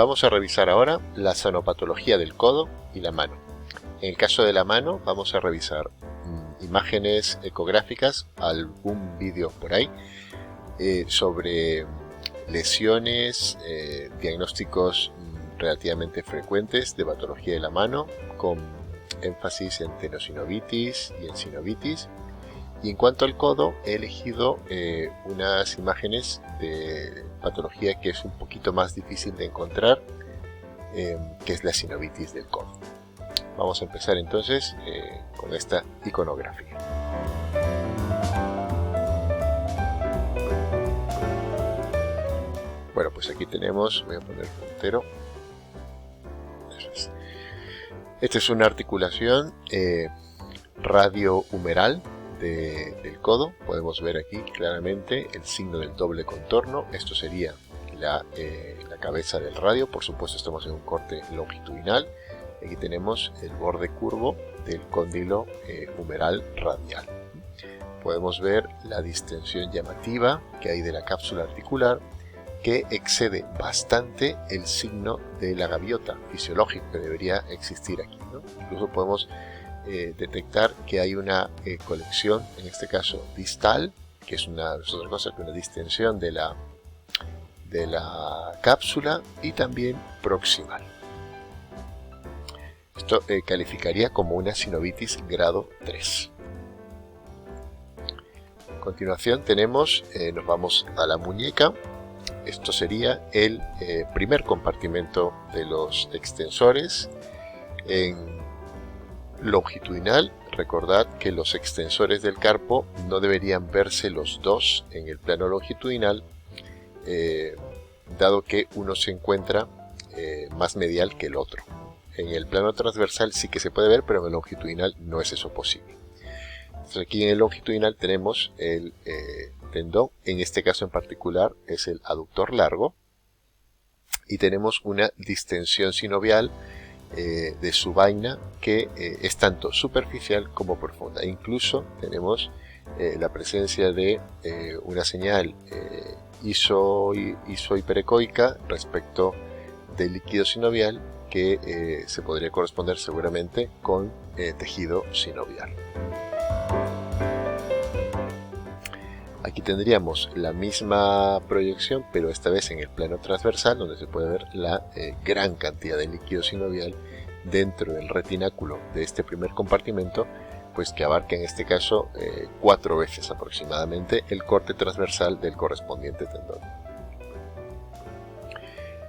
Vamos a revisar ahora la sonopatología del codo y la mano. En el caso de la mano vamos a revisar imágenes ecográficas, algún vídeo por ahí, sobre lesiones, diagnósticos relativamente frecuentes de patología de la mano, con énfasis en tenosinovitis y en sinovitis. Y en cuanto al codo, he elegido unas imágenes de patología que es un poquito más difícil de encontrar, que es la sinovitis del codo. Vamos a empezar entonces con esta iconografía. Bueno, pues aquí tenemos, voy a poner puntero. Esta es una articulación radiohumeral del codo. Podemos ver aquí claramente el signo del doble contorno. Esto sería la cabeza del radio. Por supuesto, estamos en un corte longitudinal. Aquí tenemos el borde curvo del cóndilo humeral radial. Podemos ver la distensión llamativa que hay de la cápsula articular, que excede bastante el signo de la gaviota fisiológico que debería existir aquí, ¿no? Incluso podemos detectar que hay una colección, en este caso distal, que es otra cosa que una distensión de la cápsula, y también proximal. Esto calificaría como una sinovitis grado 3. A continuación tenemos, nos vamos a la muñeca. Esto sería el primer compartimento de los extensores. En longitudinal, recordad que los extensores del carpo no deberían verse los dos en el plano longitudinal, dado que uno se encuentra más medial que el otro. En el plano transversal sí que se puede ver, pero en el longitudinal no es eso posible. Entonces aquí en el longitudinal tenemos el tendón, en este caso en particular es el aductor largo, y tenemos una distensión sinovial de su vaina que es tanto superficial como profunda. Incluso tenemos la presencia de una señal isohiperecoica respecto del líquido sinovial, que se podría corresponder seguramente con tejido sinovial. Aquí tendríamos la misma proyección, pero esta vez en el plano transversal, donde se puede ver la gran cantidad de líquido sinovial dentro del retináculo de este primer compartimento, pues que abarca en este caso 4 veces aproximadamente el corte transversal del correspondiente tendón.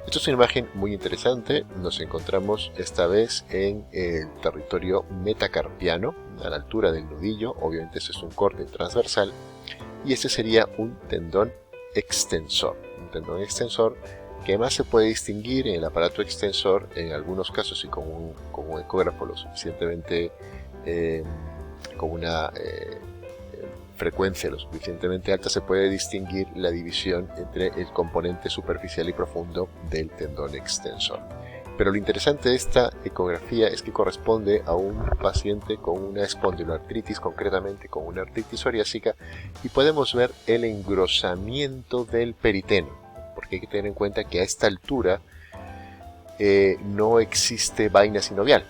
Esta es una imagen muy interesante. Nos encontramos esta vez en el territorio metacarpiano, a la altura del nudillo. Obviamente este es un corte transversal, y este sería un tendón extensor. Un tendón extensor que además se puede distinguir en el aparato extensor, en algunos casos, y con un ecógrafo lo suficientemente, con una frecuencia lo suficientemente alta, se puede distinguir la división entre el componente superficial y profundo del tendón extensor. Pero lo interesante de esta ecografía es que corresponde a un paciente con una espondiloartritis, concretamente con una artritis psoriásica, y podemos ver el engrosamiento del periteno, porque hay que tener en cuenta que a esta altura no existe vaina sinovial.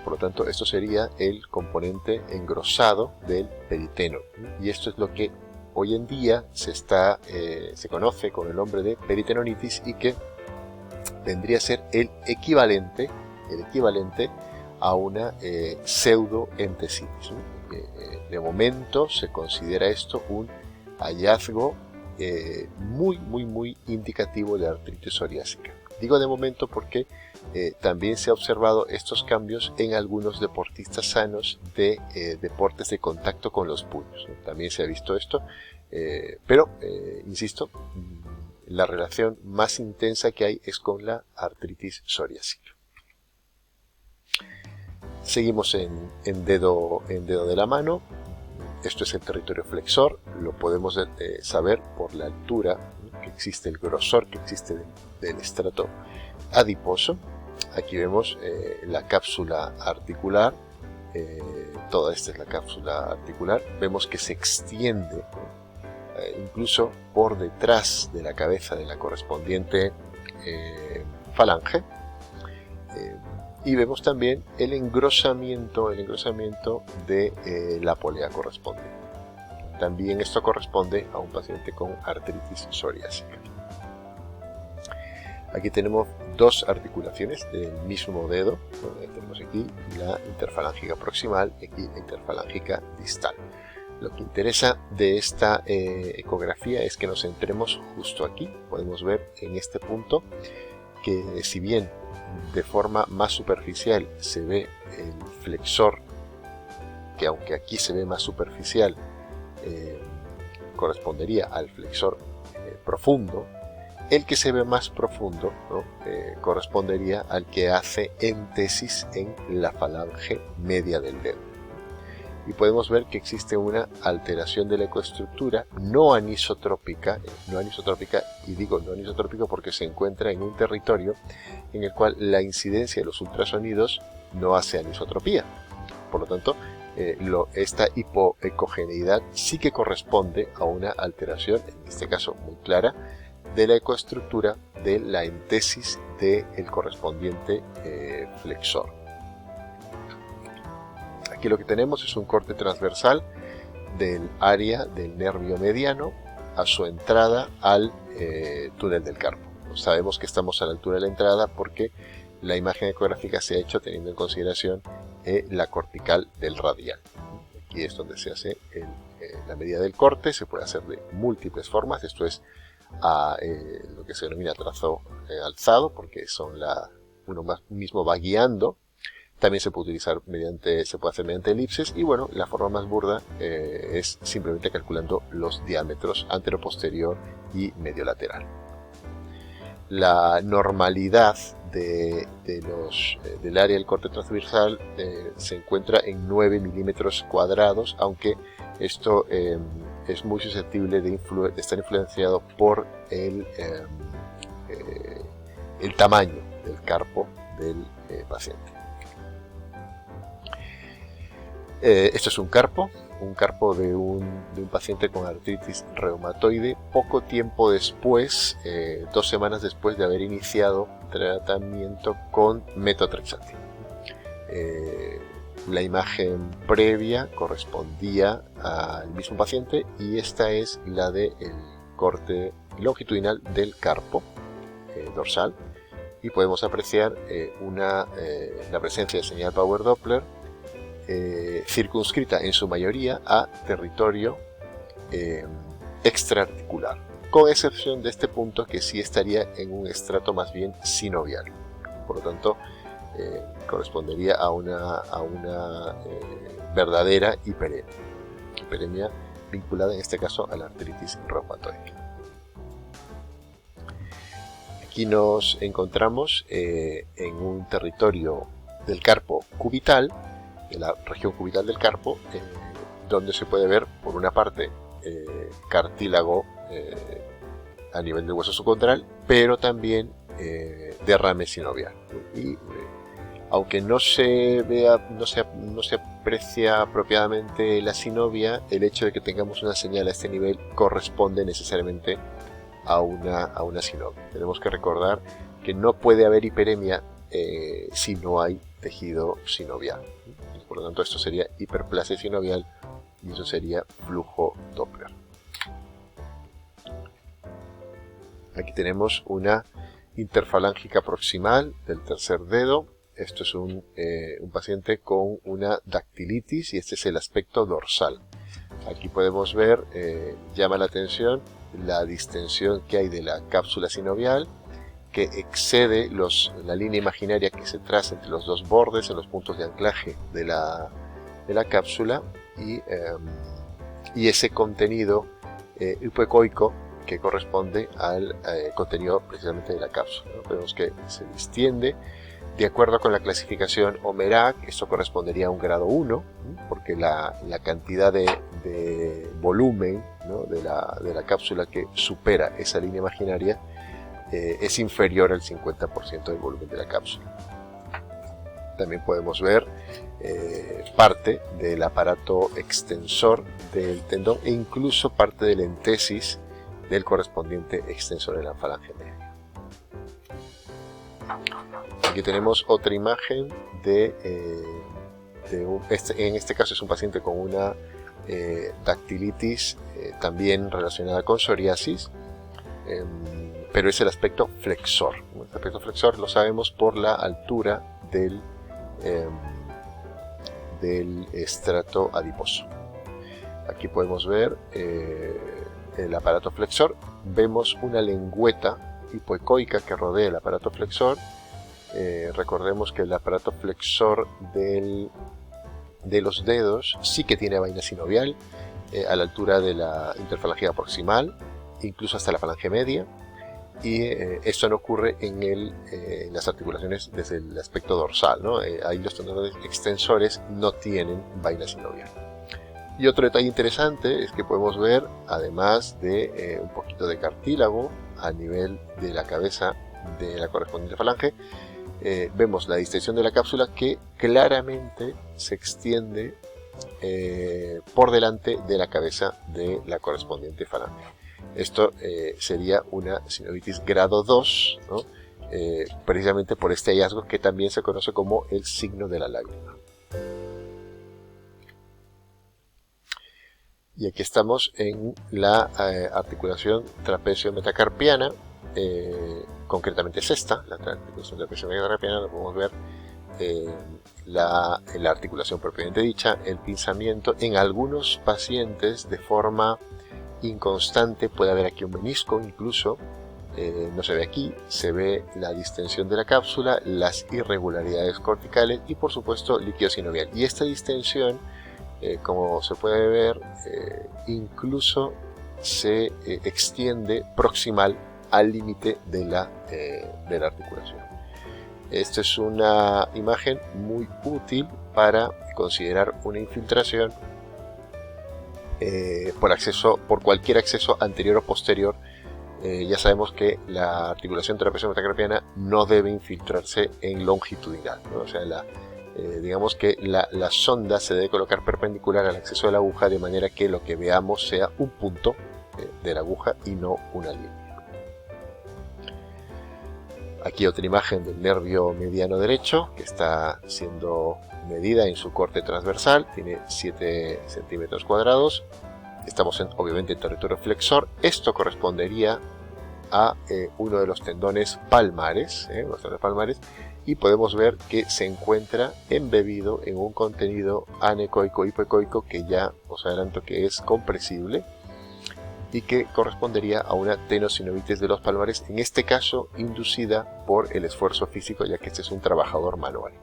Por lo tanto, esto sería el componente engrosado del periteno, y esto es lo que hoy en día se conoce con el nombre de peritenonitis, y que vendría a ser el equivalente a una pseudoentesitis. De momento se considera esto un hallazgo muy indicativo de artritis psoriásica. Digo de momento porque también se ha observado estos cambios en algunos deportistas sanos de deportes de contacto con los puños, ¿no? También se ha visto esto, pero insisto, la relación más intensa que hay es con la artritis psoriásica. Seguimos en dedo de la mano. Esto es el territorio flexor. Lo podemos saber por la altura que existe, el grosor que existe del estrato adiposo. Aquí vemos la cápsula articular. Toda esta es la cápsula articular. Vemos que se extiende incluso por detrás de la cabeza de la correspondiente falange. Y vemos también el engrosamiento de la polea correspondiente. También esto corresponde a un paciente con artritis psoriásica. Aquí tenemos dos articulaciones del mismo dedo. Tenemos aquí la interfalángica proximal y aquí la interfalángica distal. Lo que interesa de esta ecografía es que nos centremos justo aquí. Podemos ver en este punto que, si bien de forma más superficial se ve el flexor, que aunque aquí se ve más superficial, correspondería al flexor profundo, el que se ve más profundo, ¿no? Correspondería al que hace éntesis en la falange media del dedo. Y podemos ver que existe una alteración de la ecoestructura no anisotrópica, y digo no anisotrópica porque se encuentra en un territorio en el cual la incidencia de los ultrasonidos no hace anisotropía. Por lo tanto, esta hipoecogeneidad sí que corresponde a una alteración, en este caso muy clara, de la ecoestructura de la entesis del correspondiente flexor. Aquí lo que tenemos es un corte transversal del área del nervio mediano a su entrada al túnel del carpo. Sabemos que estamos a la altura de la entrada porque la imagen ecográfica se ha hecho teniendo en consideración la cortical del radial. Aquí es donde se hace la medida del corte. Se puede hacer de múltiples formas. Esto es lo que se denomina trazo alzado, porque uno mismo va guiando. También se puede utilizar se puede hacer mediante elipses, y bueno, la forma más burda es simplemente calculando los diámetros antero-posterior y medio-lateral. La normalidad del área del corte transversal se encuentra en 9 milímetros cuadrados, aunque esto es muy susceptible de estar influenciado por el tamaño del carpo del paciente. Esto es un carpo de un paciente con artritis reumatoide, poco tiempo después, 2 semanas después de haber iniciado tratamiento con metotrexato. La imagen previa correspondía al mismo paciente y esta es la del corte longitudinal del carpo dorsal, y podemos apreciar la presencia de señal Power Doppler circunscrita en su mayoría a territorio extraarticular, con excepción de este punto que sí estaría en un estrato más bien sinovial. Por lo tanto, correspondería a una verdadera hiperemia vinculada en este caso a la artritis reumatoide. Aquí nos encontramos en un territorio del carpo cubital, de la región cubital del carpo, donde se puede ver por una parte cartílago a nivel del hueso subcondral, pero también derrame sinovial. Y aunque no se aprecia apropiadamente la sinovia, el hecho de que tengamos una señal a este nivel corresponde necesariamente a una sinovia. Tenemos que recordar que no puede haber hiperemia si no hay tejido sinovial. Por lo tanto, esto sería hiperplasia sinovial y eso sería flujo Doppler. Aquí tenemos una interfalángica proximal del tercer dedo. Esto es un paciente con una dactilitis y este es el aspecto dorsal. Aquí podemos ver, llama la atención la distensión que hay de la cápsula sinovial, que excede la línea imaginaria que se traza entre los dos bordes en los puntos de anclaje de la cápsula, y ese contenido hipoecoico que corresponde al contenido precisamente de la cápsula, ¿no? Vemos que se distiende de acuerdo con la clasificación Omerac. Esto correspondería a un grado 1, ¿no? Porque la cantidad de volumen, ¿no? de la cápsula que supera esa línea imaginaria es inferior al 50% del volumen de la cápsula. También podemos ver parte del aparato extensor del tendón e incluso parte de la entesis del correspondiente extensor de la falange media. Aquí tenemos otra imagen de, en este caso es un paciente con una dactilitis también relacionada con psoriasis, pero es el aspecto flexor. El aspecto flexor lo sabemos por la altura del estrato adiposo. Aquí podemos ver el aparato flexor. Vemos una lengüeta hipoecoica que rodea el aparato flexor. Recordemos que el aparato flexor de los dedos sí que tiene vaina sinovial a la altura de la interfalange proximal, incluso hasta la falange media, y esto no ocurre en las articulaciones desde el aspecto dorsal, ¿no? Ahí los tendones extensores no tienen vaina sinovial. Y otro detalle interesante es que podemos ver, además de un poquito de cartílago a nivel de la cabeza de la correspondiente falange, vemos la distensión de la cápsula que claramente se extiende por delante de la cabeza de la correspondiente falange. Esto sería una sinovitis grado 2, ¿no? Precisamente por este hallazgo que también se conoce como el signo de la lágrima. Y aquí estamos en la articulación trapecio-metacarpiana, concretamente es esta, la articulación trapecio-metacarpiana. Lo podemos ver la articulación propiamente dicha, el pinzamiento. En algunos pacientes de forma inconstante puede haber aquí un menisco incluso, no se ve aquí, se ve la distensión de la cápsula, las irregularidades corticales y por supuesto líquido sinovial. Y esta distensión, como se puede ver, incluso se extiende proximal al límite de la articulación. Esta es una imagen muy útil para considerar una infiltración por cualquier acceso anterior o posterior. Ya sabemos que la articulación trapecio-metacarpiana no debe infiltrarse en longitudinal, ¿no? O sea, digamos que la sonda se debe colocar perpendicular al acceso de la aguja, de manera que lo que veamos sea un punto de la aguja y no una línea. Aquí otra imagen del nervio mediano derecho que está siendo medida en su corte transversal, tiene 7 centímetros cuadrados. Estamos obviamente en territorio flexor. Esto correspondería a uno de los tendones palmares, y podemos ver que se encuentra embebido en un contenido anecoico hipoecoico que ya os adelanto que es compresible y que correspondería a una tenosinovitis de los palmares, en este caso inducida por el esfuerzo físico, ya que este es un trabajador manual.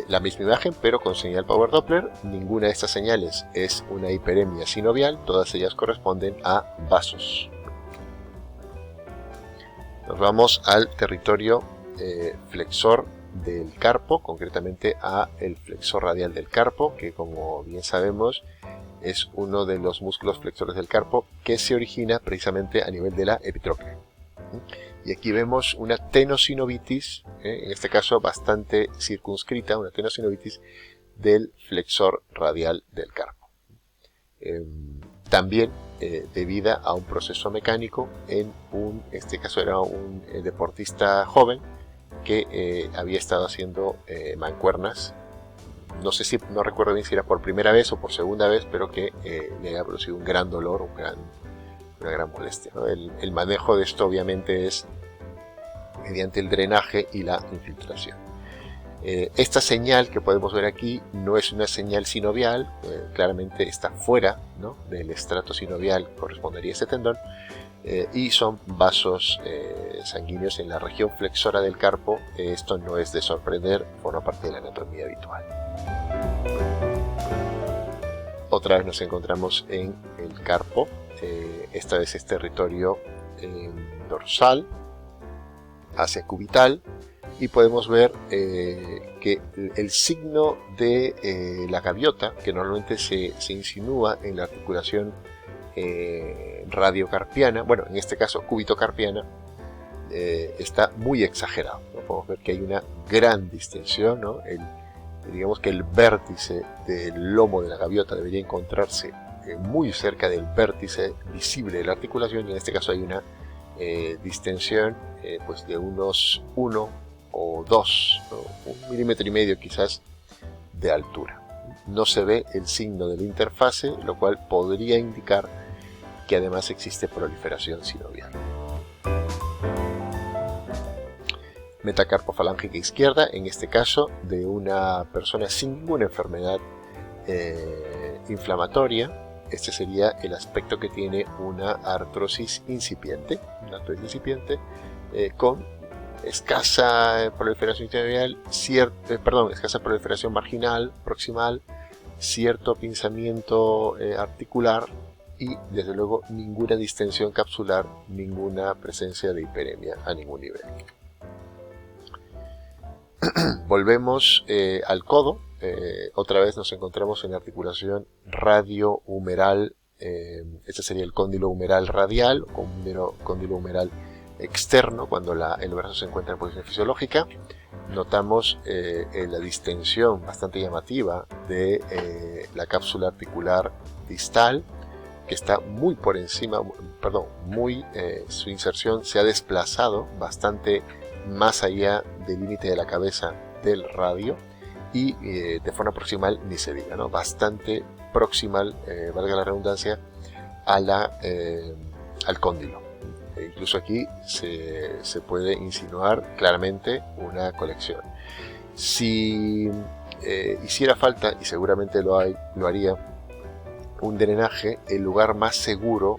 La misma imagen pero con señal Power Doppler. Ninguna de estas señales es una hiperemia sinovial, todas ellas corresponden a vasos. Nos vamos al territorio flexor del carpo, concretamente a el flexor radial del carpo, que como bien sabemos es uno de los músculos flexores del carpo que se origina precisamente a nivel de la epitróclea. Y aquí vemos una tenosinovitis, en este caso bastante circunscrita, una tenosinovitis del flexor radial del carpo. También debida a un proceso mecánico en este caso era un deportista joven que había estado haciendo mancuernas. No recuerdo bien si era por primera vez o por segunda vez, pero que le había producido un gran dolor, una gran molestia, ¿no? El manejo de esto obviamente es mediante el drenaje y la infiltración. Esta señal que podemos ver aquí no es una señal sinovial, claramente está fuera, ¿no?, del estrato sinovial, correspondería a este tendón, y son vasos sanguíneos en la región flexora del carpo. Esto no es de sorprender, forma parte de la anatomía habitual. Otra vez nos encontramos en el carpo, esta vez es territorio dorsal hacia cubital, y podemos ver que el signo de la gaviota, que normalmente se insinúa en la articulación radiocarpiana, bueno, en este caso cúbito-carpiana, está muy exagerado, ¿no? Podemos ver que hay una gran distensión, ¿no? Digamos que el vértice del lomo de la gaviota debería encontrarse muy cerca del vértice visible de la articulación, y en este caso hay una distensión pues de unos 1 o 2, ¿no? 1,5 milímetros quizás de altura. No se ve el signo de la interfase, lo cual podría indicar que además existe proliferación sinovial. Metacarpo falángica izquierda, en este caso de una persona sin ninguna enfermedad inflamatoria. Este sería el aspecto que tiene una artrosis incipiente, con escasa proliferación sinovial, escasa proliferación marginal, proximal, cierto pinzamiento articular y desde luego ninguna distensión capsular, ninguna presencia de hiperemia a ningún nivel. Volvemos al codo. Otra vez nos encontramos en la articulación radiohumeral. Este sería el cóndilo humeral radial o cóndilo humeral externo cuando el brazo se encuentra en posición fisiológica. Notamos la distensión bastante llamativa de la cápsula articular distal, que está muy por encima, su inserción se ha desplazado bastante más allá del límite de la cabeza del radio, y de forma proximal ni se diga, ¿no? Bastante proximal, valga la redundancia, al cóndilo. Incluso aquí se puede insinuar claramente una colección. Si hiciera falta, y seguramente lo haría, un drenaje, el lugar más seguro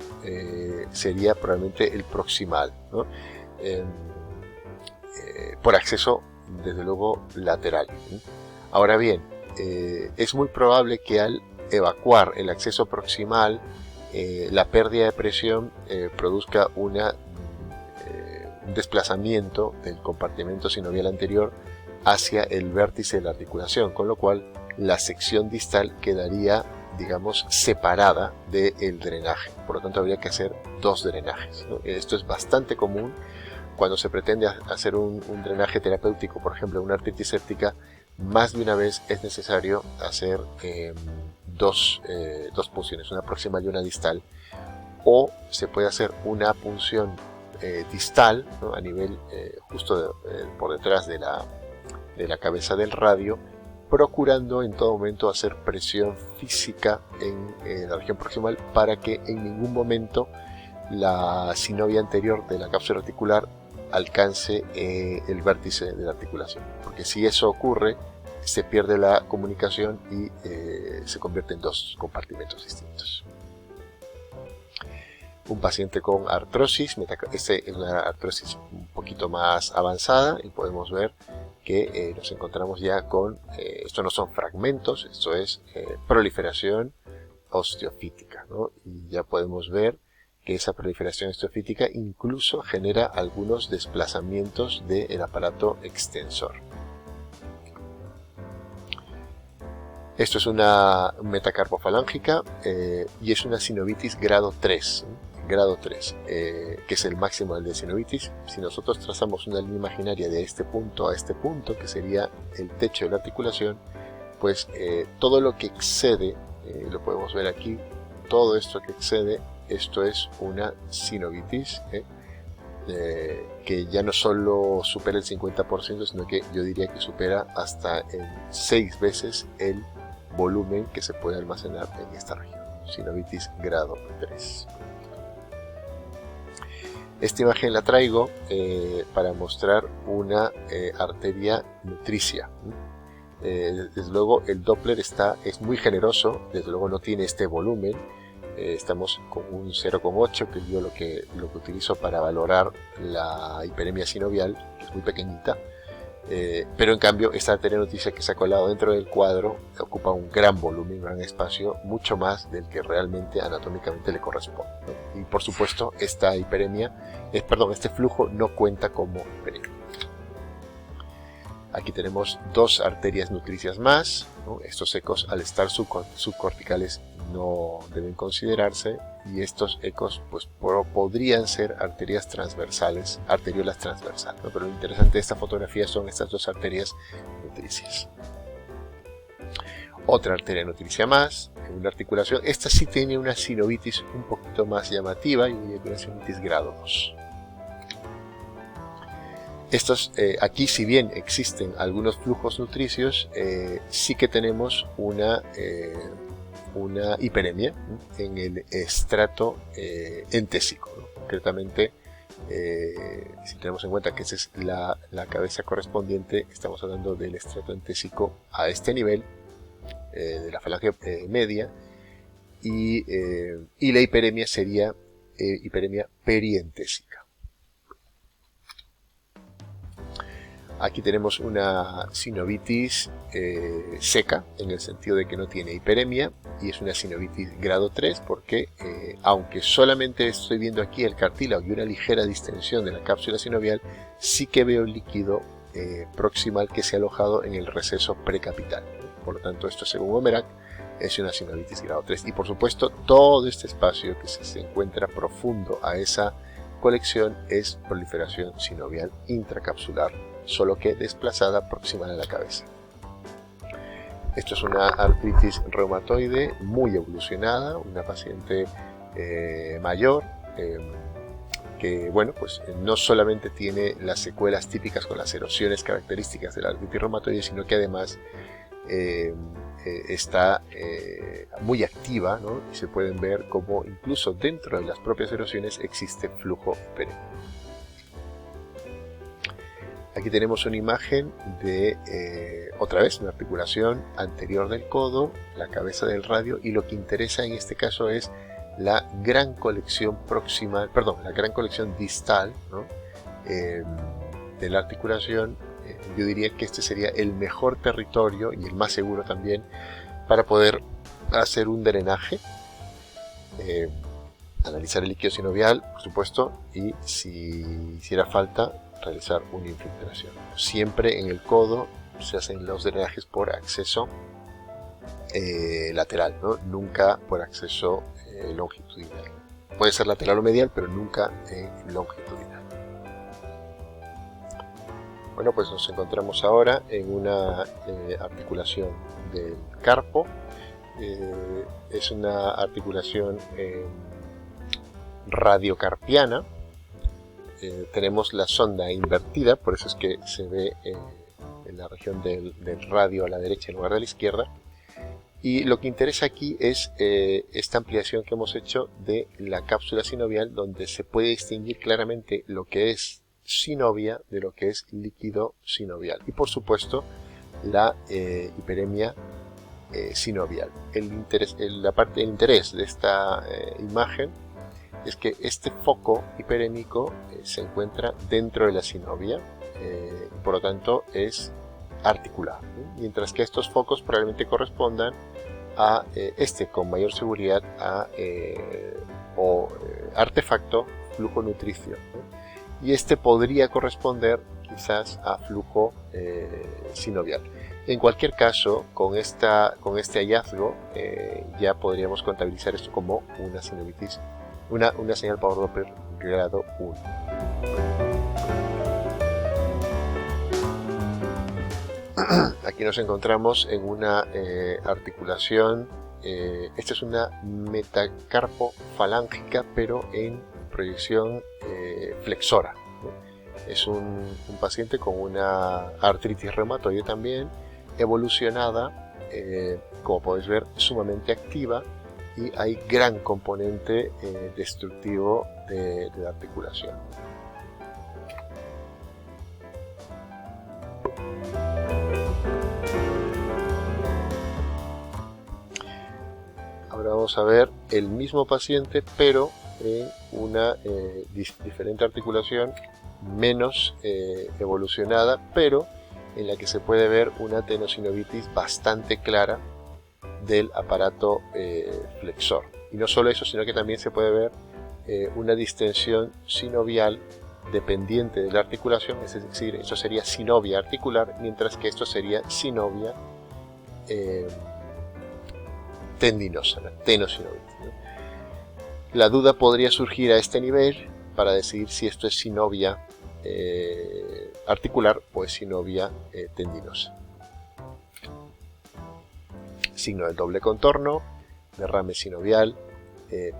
sería probablemente el proximal, ¿no? Por acceso, desde luego, lateral. Ahora bien, es muy probable que al evacuar el acceso proximal, la pérdida de presión produzca un desplazamiento del compartimento sinovial anterior hacia el vértice de la articulación, con lo cual la sección distal quedaría, digamos, separada del drenaje. Por lo tanto, habría que hacer 2 drenajes, ¿no? Esto es bastante común cuando se pretende hacer un drenaje terapéutico, por ejemplo, una artritis séptica. Más de una vez es necesario hacer dos punciones, una proximal y una distal, o se puede hacer una punción distal, ¿no? A nivel justo por detrás de la cabeza del radio, procurando en todo momento hacer presión física en la región proximal para que en ningún momento la sinovia anterior de la cápsula articular alcance el vértice de la articulación, porque si eso ocurre se pierde la comunicación y se convierte en 2 compartimentos distintos. Un paciente con artrosis, este es una artrosis un poquito más avanzada, y podemos ver que nos encontramos ya con, esto no son fragmentos, esto es proliferación osteofítica, ¿no? Y ya podemos ver que esa proliferación osteofítica incluso genera algunos desplazamientos del aparato extensor. Esto es una metacarpofalángica y es una sinovitis grado 3, que es el máximo de sinovitis. Si nosotros trazamos una línea imaginaria de este punto a este punto, que sería el techo de la articulación, pues todo lo que excede, lo podemos ver aquí, todo esto que excede, esto es una sinovitis, que ya no solo supera el 50%, sino que yo diría que supera hasta en 6 veces el volumen que se puede almacenar en esta región. Sinovitis grado 3. Esta imagen la traigo para mostrar una arteria nutricia. Desde luego el Doppler es muy generoso, desde luego no tiene este volumen. Estamos con un 0,8, que es yo lo que utilizo para valorar la hiperemia sinovial, que es muy pequeñita. Pero en cambio esta arteria nutricia que se ha colado dentro del cuadro ocupa un gran volumen, un gran espacio, mucho más del que realmente anatómicamente le corresponde, ¿no? Y por supuesto este flujo no cuenta como hiperemia. Aquí tenemos 2 arterias nutricias más, ¿no? Estos ecos, al estar subcorticales, no deben considerarse, y estos ecos pues podrían ser arteriolas transversales, ¿no? Pero lo interesante de esta fotografía son estas 2 arterias nutricias. Otra arteria nutricia más, en una articulación. Esta sí tiene una sinovitis un poquito más llamativa, y una sinovitis grado 2. Aquí, si bien existen algunos flujos nutricios, sí que tenemos una hiperemia en el estrato entésico, ¿no? Concretamente, si tenemos en cuenta que esa es la cabeza correspondiente, estamos hablando del estrato entésico a este nivel, de la falange media, y la hiperemia sería hiperemia perientésica. Aquí tenemos una sinovitis seca, en el sentido de que no tiene hiperemia, y es una sinovitis grado 3 porque, aunque solamente estoy viendo aquí el cartílago y una ligera distensión de la cápsula sinovial, sí que veo el líquido proximal que se ha alojado en el receso precapital. Por lo tanto, esto, según Omerac, es una sinovitis grado 3. Y por supuesto, todo este espacio que se encuentra profundo a esa colección es proliferación sinovial intracapsular, solo que desplazada proximal a la cabeza. Esto es una artritis reumatoide muy evolucionada, una paciente mayor, que, bueno, pues no solamente tiene las secuelas típicas con las erosiones características de la artritis reumatoide, sino que además está muy activa, ¿no? Y se pueden ver como incluso dentro de las propias erosiones existe flujo hiperémico. Aquí tenemos una imagen de, otra vez, una articulación anterior del codo, la cabeza del radio, y lo que interesa en este caso es la gran colección proximal, perdón, la gran colección distal, ¿no? De la articulación. Yo diría que este sería el mejor territorio y el más seguro también para poder hacer un drenaje, analizar el líquido sinovial, por supuesto, y si hiciera falta, realizar una infiltración. Siempre en el codo se hacen los drenajes por acceso lateral, ¿no? Nunca por acceso longitudinal. Puede ser lateral o medial, pero nunca longitudinal. Bueno, pues nos encontramos ahora en una articulación del carpo. Es una articulación radiocarpiana. Tenemos la sonda invertida, por eso es que se ve en la región del radio a la derecha en lugar de la izquierda. Y lo que interesa aquí es esta ampliación que hemos hecho de la cápsula sinovial, donde se puede distinguir claramente lo que es sinovia de lo que es líquido sinovial. Y por supuesto la hiperemia sinovial. El interés de esta imagen es que este foco hiperémico se encuentra dentro de la sinovia y por lo tanto es articular, ¿no? Mientras que estos focos probablemente correspondan a con mayor seguridad a artefacto flujo nutricio, ¿no? Y este podría corresponder quizás a flujo sinovial. En cualquier caso, con este hallazgo ya podríamos contabilizar esto como una sinovitis, una señal Power Doppler grado 1. Aquí nos encontramos en una articulación, esta es una metacarpofalángica, pero en proyección flexora, ¿no? Es un paciente con una artritis reumatoide también, evolucionada, como podéis ver, sumamente activa, y hay gran componente destructivo de la articulación. Ahora vamos a ver el mismo paciente, pero en una diferente articulación, menos evolucionada, pero en la que se puede ver una tenosinovitis bastante clara del aparato flexor. Y no solo eso, sino que también se puede ver una distensión sinovial dependiente de la articulación, es decir, esto sería sinovia articular, mientras que esto sería sinovia tendinosa, tenosinovitis, ¿no? La duda podría surgir a este nivel para decidir si esto es sinovia articular o es sinovia tendinosa. Signo del doble contorno, derrame sinovial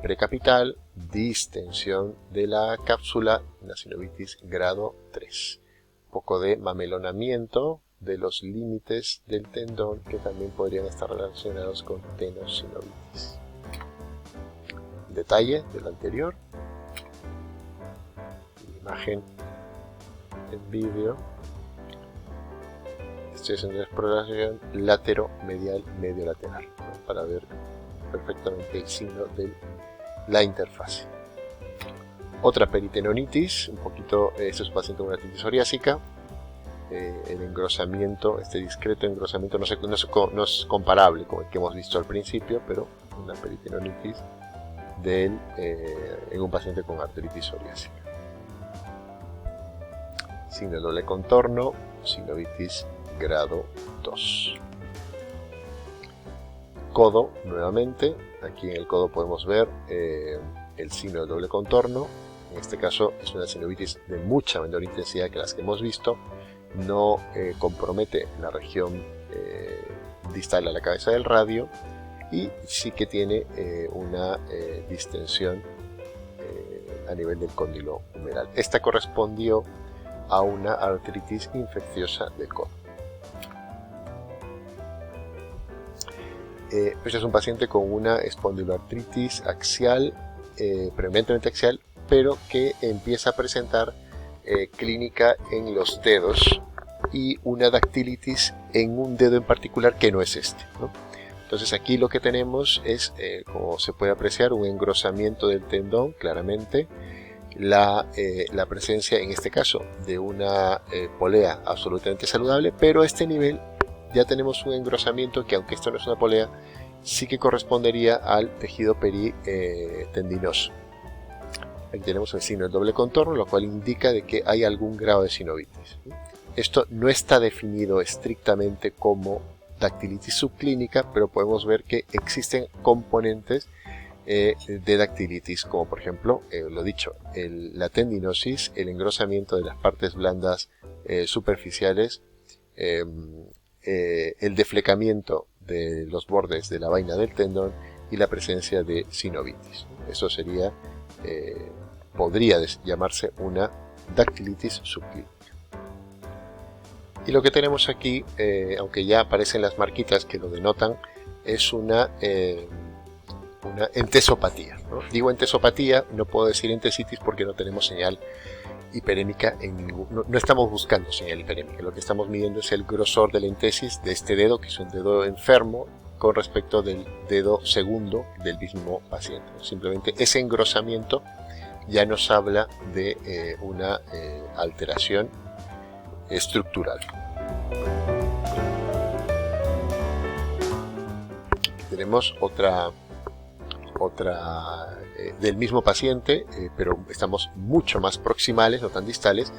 precapital, distensión de la cápsula, una sinovitis grado 3. poco de mamelonamiento de los límites del tendón que también podrían estar relacionados con tenosinovitis. Detalle del anterior, imagen en vídeo. Estoy haciendo una exploración latero-medial medio-lateral, ¿no? Para ver perfectamente el signo de la interfase. Otra peritendonitis, un poquito, este es un paciente con una artritis psoriásica. El engrosamiento, este discreto engrosamiento no es comparable con el que hemos visto al principio, pero una peritendonitis en un paciente con artritis psoriásica. Signo de doble contorno, sinovitis grado 2. Codo, nuevamente, aquí en el codo podemos ver el signo de doble contorno. En este caso es una sinovitis de mucha menor intensidad que las que hemos visto. No compromete la región distal a la cabeza del radio y sí que tiene una distensión a nivel del cóndilo humeral. Esta correspondió a una artritis infecciosa del codo. Este es un paciente con una espondiloartritis axial, predominantemente axial, pero que empieza a presentar clínica en los dedos y una dactilitis en un dedo en particular que no es este, ¿no? Entonces aquí lo que tenemos es, como se puede apreciar, un engrosamiento del tendón, claramente, la presencia en este caso de una polea absolutamente saludable, pero a este nivel ya tenemos un engrosamiento que, aunque esto no es una polea, sí que correspondería al tejido peritendinoso. Aquí tenemos el signo del doble contorno, lo cual indica de que hay algún grado de sinovitis. Esto no está definido estrictamente como dactilitis subclínica, pero podemos ver que existen componentes de dactilitis, como por ejemplo, lo dicho, la tendinosis, el engrosamiento de las partes blandas superficiales, el deflecamiento de los bordes de la vaina del tendón y la presencia de sinovitis. Eso sería, podría llamarse una dactilitis subclínica. Y lo que tenemos aquí, aunque ya aparecen las marquitas que lo denotan, es una entesopatía, ¿no? Digo entesopatía, no puedo decir entesitis porque no tenemos señal hiperémica no estamos buscando señal hiperémica. Lo que estamos midiendo es el grosor de la entesis de este dedo, que es un dedo enfermo, con respecto del dedo segundo del mismo paciente. Simplemente ese engrosamiento ya nos habla de una alteración estructural. Tenemos otra del mismo paciente, pero estamos mucho más proximales, no tan distales.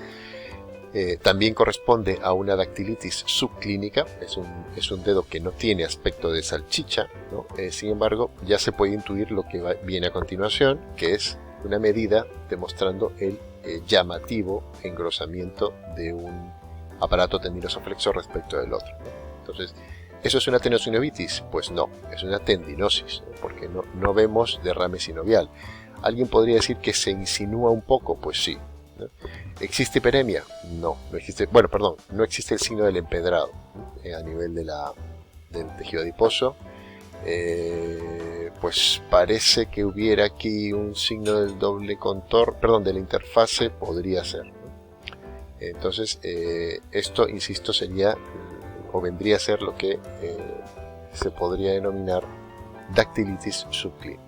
También corresponde a una dactilitis subclínica, es un dedo que no tiene aspecto de salchicha, ¿no? Sin embargo, ya se puede intuir lo que viene a continuación, que es una medida demostrando el llamativo engrosamiento de un aparato tendinoso flexor respecto del otro, ¿no? Entonces, ¿eso es una tenosinovitis? Pues no, es una tendinosis, ¿no? Porque no vemos derrame sinovial. ¿Alguien podría decir que se insinúa un poco? Pues sí, ¿no? ¿Existe hiperemia? No, no existe. Bueno, perdón, no existe el signo del empedrado, ¿no? A nivel del tejido adiposo. Pues parece que hubiera aquí un signo del doble contorno, perdón, de la interfase, podría ser, ¿no? Entonces, esto, insisto, sería o vendría a ser lo que se podría denominar dactilitis subclínica.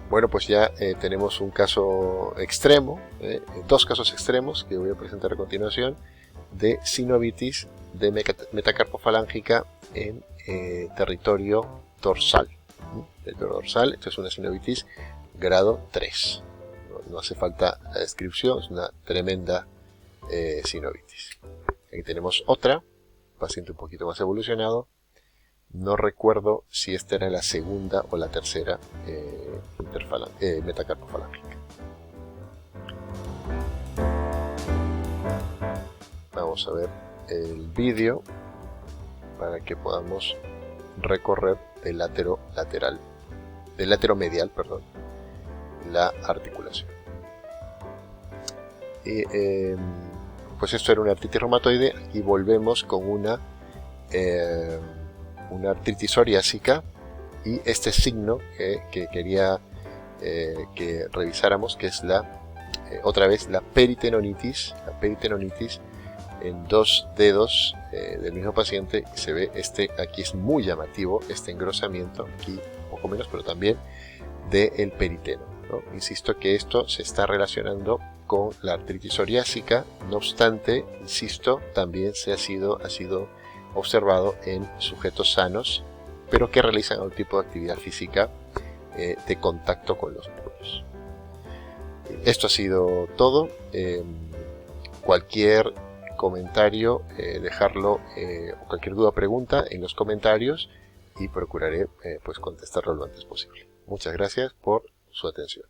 Bueno, pues ya tenemos un caso extremo, dos casos extremos que voy a presentar a continuación, de sinovitis de metacarpofalángica en territorio dorsal. Territorio dorsal, esto es una sinovitis grado 3. No hace falta la descripción, es una tremenda sinovitis. Aquí tenemos otra, paciente un poquito más evolucionado. No recuerdo si esta era la segunda o la tercera metacarpofalángica. Vamos a ver el vídeo para que podamos recorrer del latero medial, la articulación. Y, pues esto era una artritis reumatoide y volvemos con una artritis psoriásica, y este signo que quería que revisáramos, que es otra vez la peritendinitis en 2 dedos del mismo paciente. Se ve aquí es muy llamativo, este engrosamiento, aquí un poco menos, pero también del periteno, ¿no? Insisto que esto se está relacionando con la artritis psoriásica. No obstante, insisto, también ha sido observado en sujetos sanos, pero que realizan algún tipo de actividad física de contacto con los nervios. Esto ha sido todo. Cualquier comentario, dejarlo, o cualquier duda o pregunta en los comentarios, y procuraré pues contestarlo lo antes posible. Muchas gracias por su atención.